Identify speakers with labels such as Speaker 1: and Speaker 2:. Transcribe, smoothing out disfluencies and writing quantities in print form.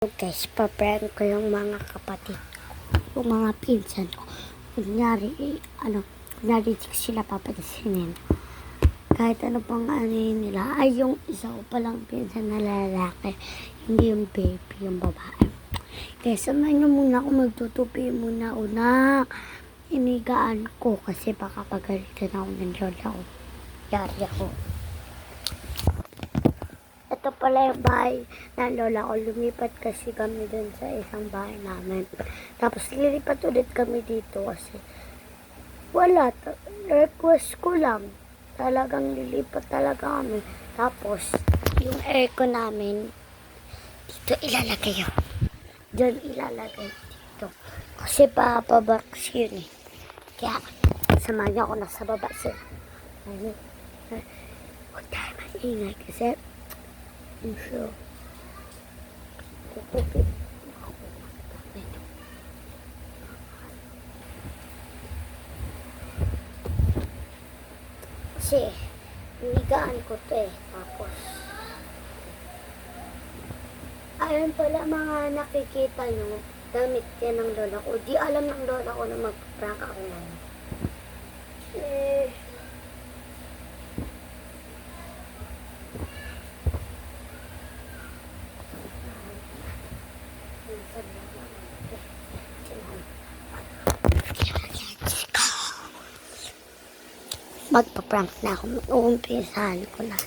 Speaker 1: Guys, pa-prank ko yung mga kapatid ko, yung mga pinsan ko. Kunyari sila papadasinin. Kahit ano pang ano nila, ay yung isa ko palang pinsan na lalaki, hindi yung baby, yung babae. Kaya samahan nyo muna ako, magtutupi muna una. Inigaan ko kasi baka pagalitan ako ng lola ko. Yari ako. Ito pala yung bahay ng lola ko. Lumipat kasi kami dun sa isang bahay namin. Tapos lilipat ulit kami dito kasi wala. Request ko lang. Talagang lilipat talaga kami. Tapos yung aircon namin dito ilalagay yun. Diyan ilalagay dito. Kasi papabox yun eh. Kaya samahan niyo ako nasa baba sila. Huwag tayo maingay kasi so, tutupin ako. Kasi, nigaan ko to eh. Tapos, ayun pala mga nakikita nyo, damit yan ng lola ko. Di alam ng lola ko na mag-prank ako ngayon. Magpa-prank na ako. Uumpisahan ko na.